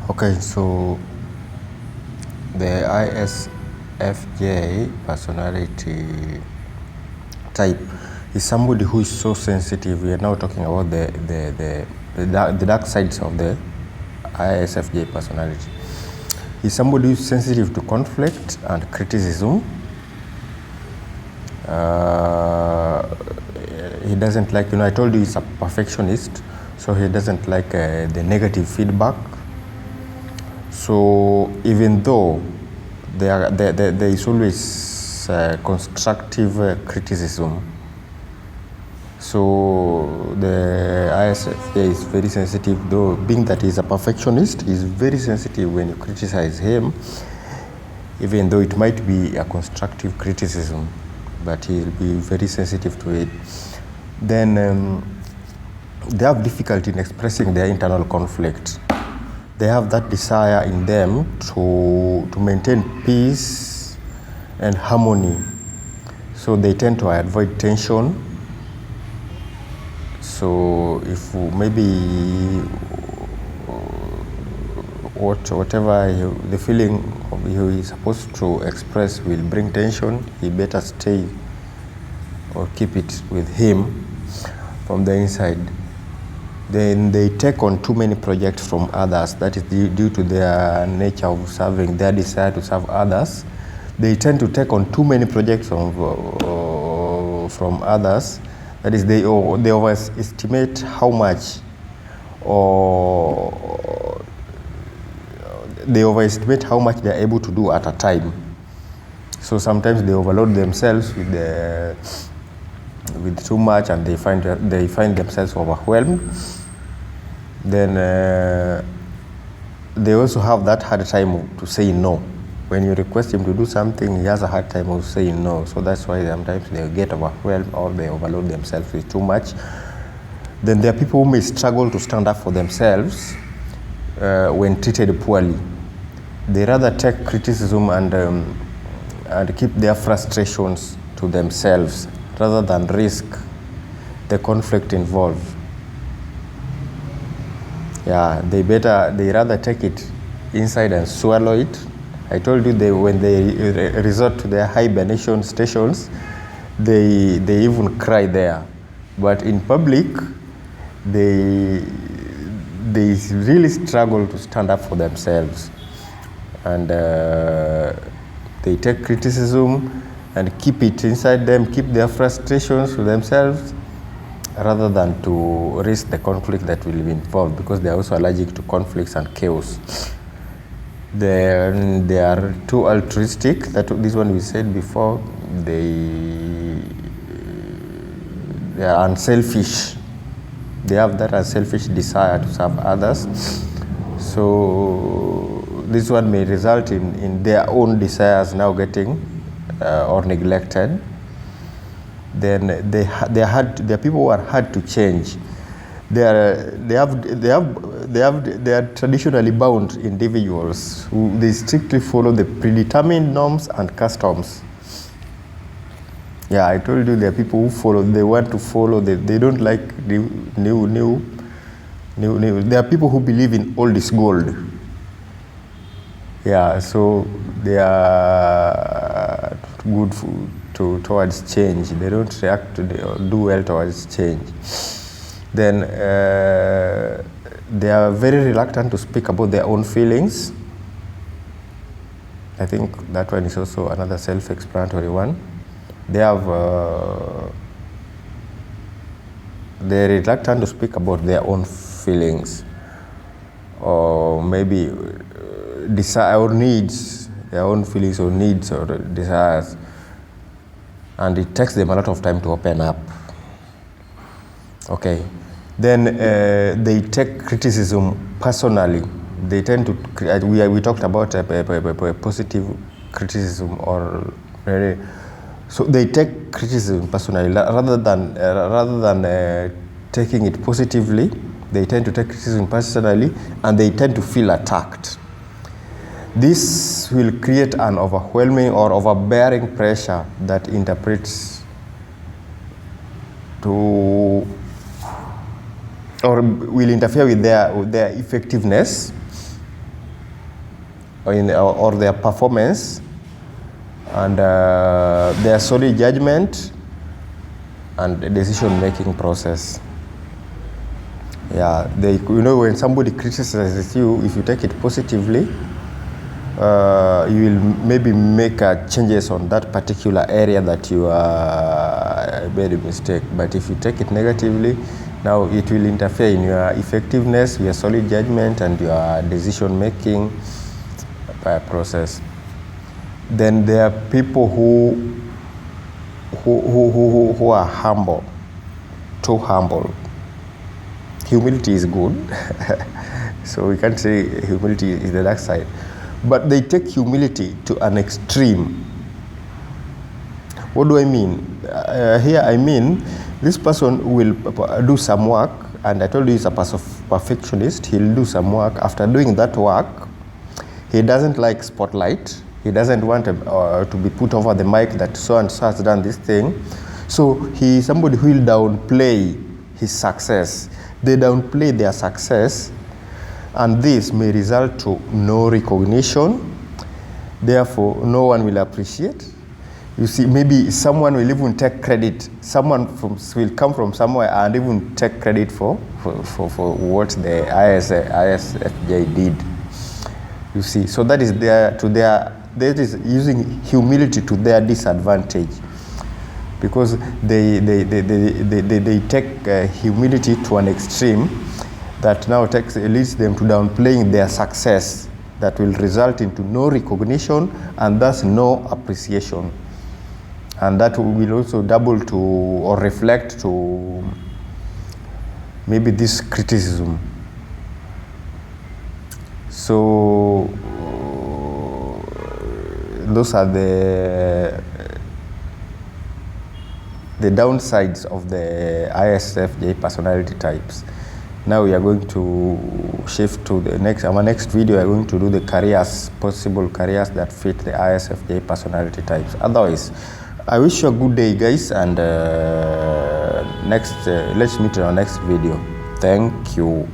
Okay, so the ISFJ personality type is somebody who is so sensitive. We are now talking about the dark sides of the ISFJ personality. He's somebody who is sensitive to conflict and criticism. He doesn't like, I told you he's a perfectionist, so he doesn't like the negative feedback. So even though there is always constructive criticism, so the ISFJ is very sensitive, though being that he's a perfectionist, he's very sensitive when you criticize him, even though it might be a constructive criticism, but he'll be very sensitive to it. Then they have difficulty in expressing their internal conflict. They have that desire in them to maintain peace and harmony. So they tend to avoid tension. So if maybe whatever the feeling he is supposed to express will bring tension, he better stay or keep it with him from the inside. Then they take on too many projects from others. That is due to their nature of serving, their desire to serve others. They tend to take on too many projects from others. That is, they overestimate how much, or they overestimate how much they are able to do at a time. So sometimes they overload themselves with too much, and they find themselves overwhelmed. Then they also have that hard time to say no. When you request him to do something, he has a hard time of saying no. So that's why sometimes they get overwhelmed or they overload themselves with too much. Then there are people who may struggle to stand up for themselves when treated poorly. They rather take criticism and keep their frustrations to themselves rather than risk the conflict involved. Yeah, they rather take it inside and swallow it. I told you when they resort to their hibernation stations, they even cry there. But in public, they really struggle to stand up for themselves. And they take criticism and keep it inside them, keep their frustrations to themselves, rather than to risk the conflict that will be involved, because they are also allergic to conflicts and chaos. Then they are too altruistic. This one we said before. They are unselfish. They have that unselfish desire to serve others. So this one may result in their own desires now getting or neglected. Then they are people who are hard to change. They are traditionally bound individuals who they strictly follow the predetermined norms and customs. Yeah, I told you there are people who they want to follow. They don't like new. There are people who believe in old is gold. Yeah, so they are good towards change. They don't react to or do well towards change. Then they are very reluctant to speak about their own feelings. I think that one is also another self-explanatory one. They're reluctant to speak about their own feelings, or maybe desire or needs, their own feelings or needs or desires. And it takes them a lot of time to open up. Okay. Then they take criticism personally. They tend to. We talked about positive criticism, so they take criticism personally rather than taking it positively. They tend to take criticism personally, and they tend to feel attacked. This will create an overwhelming or overbearing pressure that interprets to or will interfere with their effectiveness. or their performance, and their solid judgment and decision-making process. Yeah, when somebody criticizes you, if you take it positively, you will maybe make changes on that particular area that you made a mistake. But if you take it negatively, now it will interfere in your effectiveness, your solid judgment, and your decision-making process. Then there are people who are humble, too humble. Humility is good, so we can't say humility is the dark side, but they take humility to an extreme. What do I mean? Here I mean this person will do some work, and I told you he's a perfectionist. He'll do some work. After doing that work, he doesn't like spotlight. He doesn't want to be put over the mic that so and so has done this thing. So he is somebody who will downplay his success. They downplay their success, and this may result to no recognition. Therefore, no one will appreciate. You see, maybe someone will even take credit. Someone will come from somewhere and even take credit for what the ISFJ did. You see, so that is that is using humility to their disadvantage, because they take humility to an extreme that now leads them to downplaying their success, that will result into no recognition and thus no appreciation, and that will also double to or reflect to maybe this criticism. So those are the downsides of the ISFJ personality types. Now we are going to shift to the next. Our next video, we are going to do the possible careers that fit the ISFJ personality types. Otherwise, I wish you a good day, guys, and let's meet in our next video. Thank you.